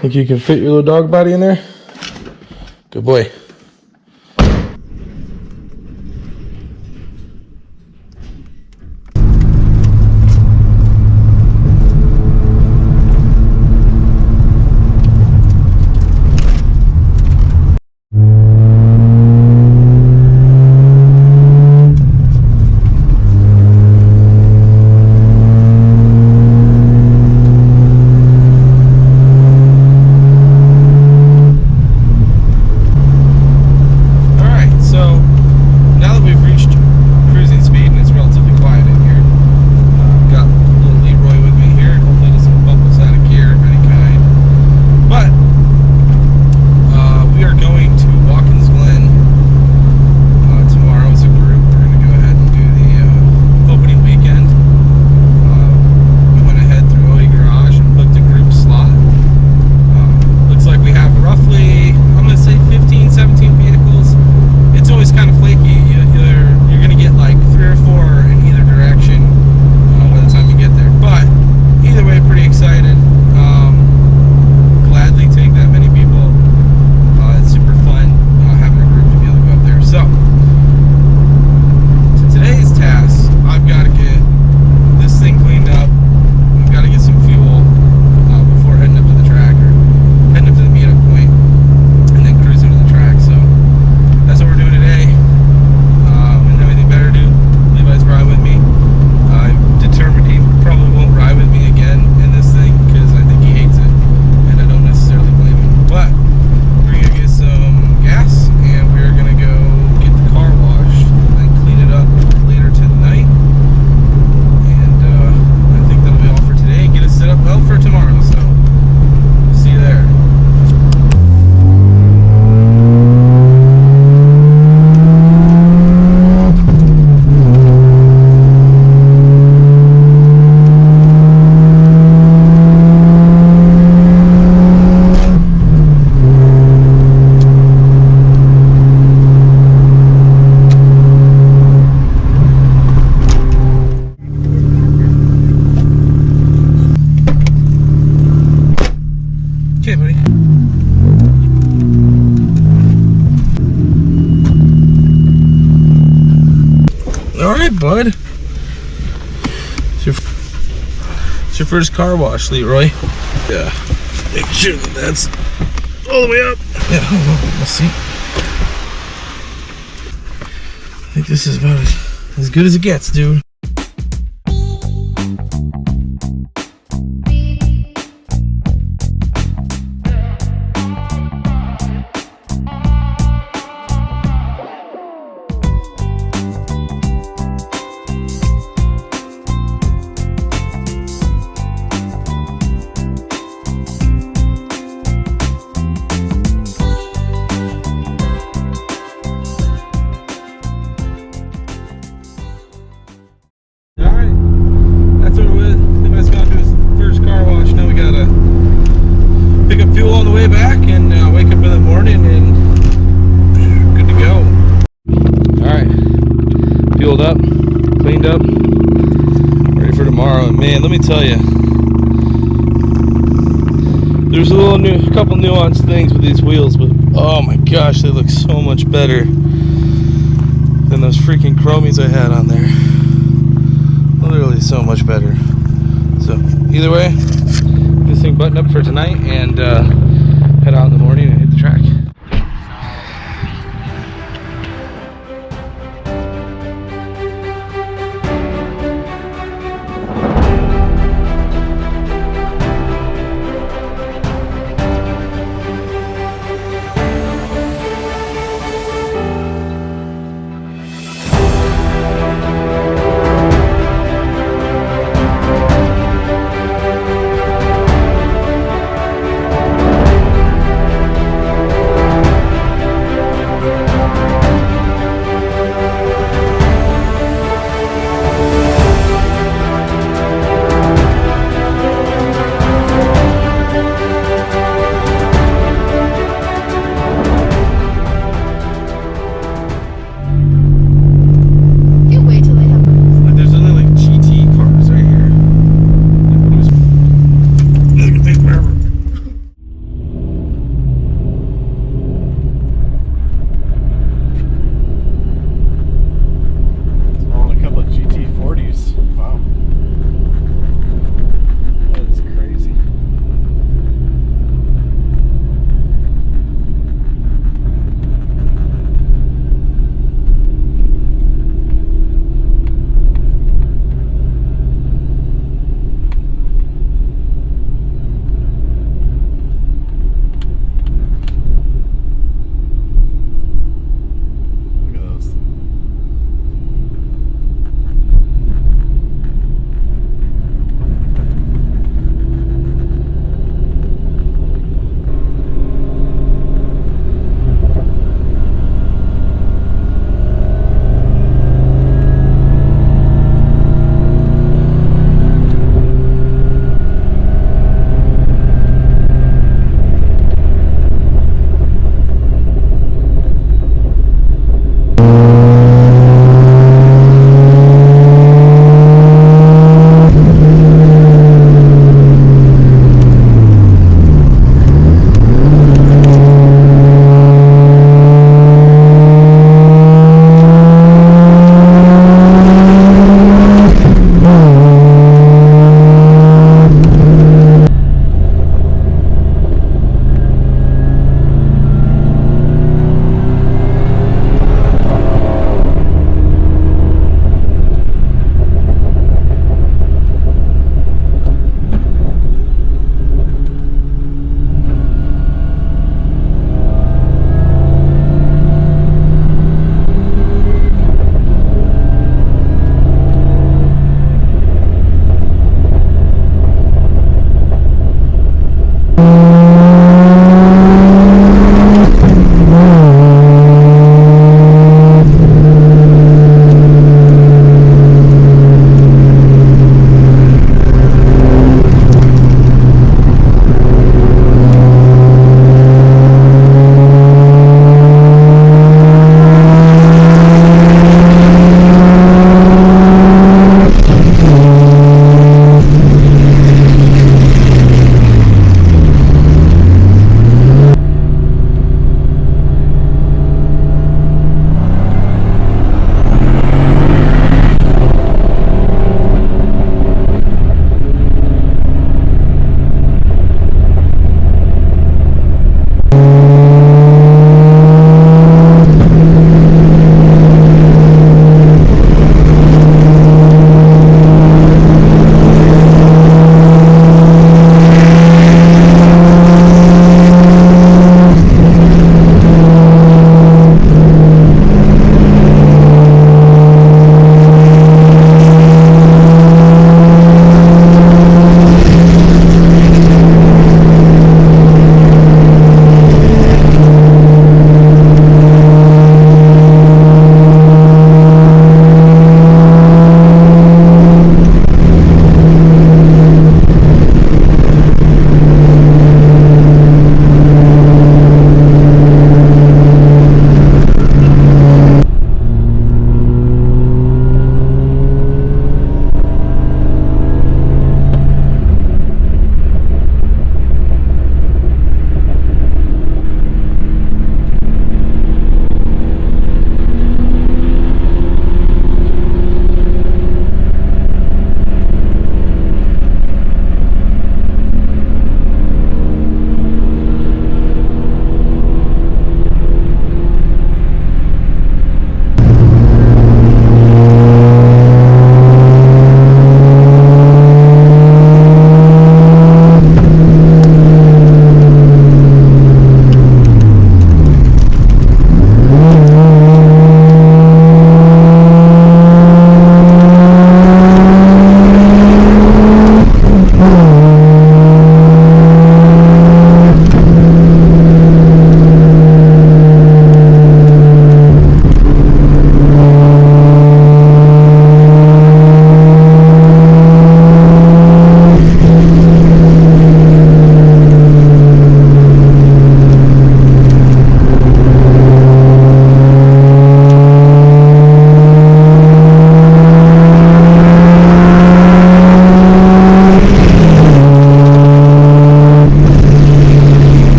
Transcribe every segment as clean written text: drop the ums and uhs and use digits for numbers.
Think you can fit your little dog body in there? Good boy. Alright, bud. It's your first car wash, Leroy. Yeah. Make sure that that's all the way up. Yeah, hold on. Let's see. I think this is about as good as it gets, dude. Up, cleaned up, ready for tomorrow. And man, let me tell you, there's a couple nuanced things with these wheels, but oh my gosh, they look so much better than those freaking chromies I had on there. Literally so much better. So either way, get this thing buttoned up for tonight and head out in the morning and hit the track.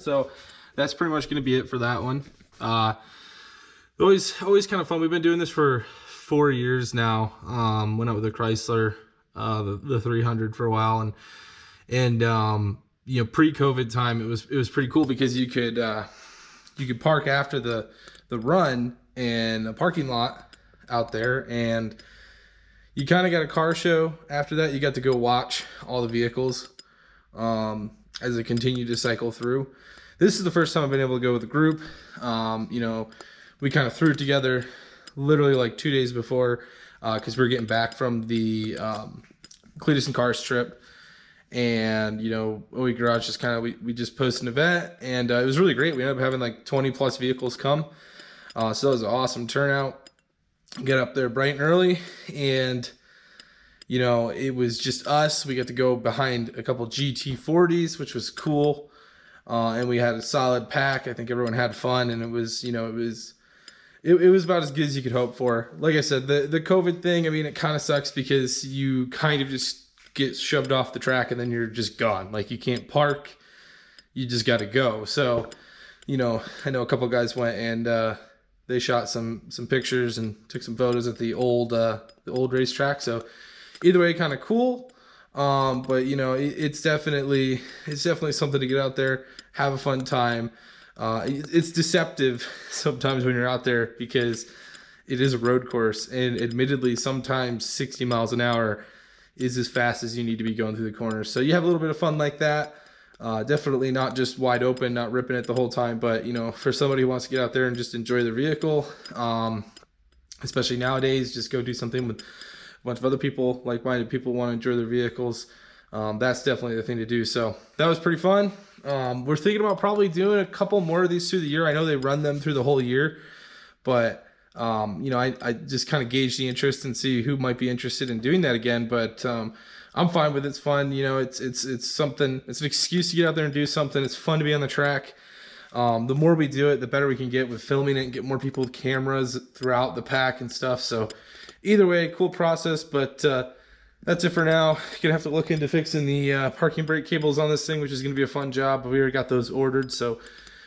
So that's pretty much going to be it for that one. Always kind of fun. We've been doing this for 4 years now. Went out with a Chrysler, the 300 for a while, and you know, pre-COVID time, it was pretty cool because you could park after the run in a parking lot out there, and you kind of got a car show after that. You got to go watch all the vehicles as they continue to cycle through. This is the first time I've been able to go with a group. You know, we kind of threw it together literally like 2 days before because we were getting back from the Cleetus Cars trip. And, you know, OE Garage just kind of, we just posted an event, and it was really great. We ended up having like 20 plus vehicles come. So that was an awesome turnout. Get up there bright and early, and, you know, it was just us. We got to go behind a couple GT40’s, which was cool. And we had a solid pack. I think everyone had fun, and it was, you know, it was about as good as you could hope for. Like I said, the COVID thing, I mean, it kind of sucks because you kind of just get shoved off the track and then you're just gone. Like, you can't park, you just got to go. So, you know, I know a couple guys went and they shot some pictures and took some photos at the old racetrack. So either way, kind of cool. But you know, it's definitely something to get out there, have a fun time. It's deceptive sometimes when you're out there because it is a road course, and admittedly sometimes 60 miles an hour is as fast as you need to be going through the corners. So you have a little bit of fun like that. Definitely not just wide open, not ripping it the whole time, but you know, for somebody who wants to get out there and just enjoy the vehicle, especially nowadays, just go do something with a bunch of other people, like-minded people want to enjoy their vehicles. That's definitely the thing to do. So that was pretty fun. We're thinking about probably doing a couple more of these through the year. I know they run them through the whole year, but you know, I just kind of gauge the interest and see who might be interested in doing that again. But I'm fine with it. It's fun. You know, it's something, it's an excuse to get out there and do something. It's fun to be on the track. The more we do it, the better we can get with filming it and get more people with cameras throughout the pack and stuff. So either way, cool process, but that's it for now. Gonna have to look into fixing the parking brake cables on this thing, which is gonna be a fun job, but we already got those ordered, so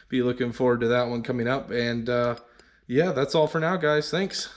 be looking forward to that one coming up. And yeah, that's all for now, guys. Thanks.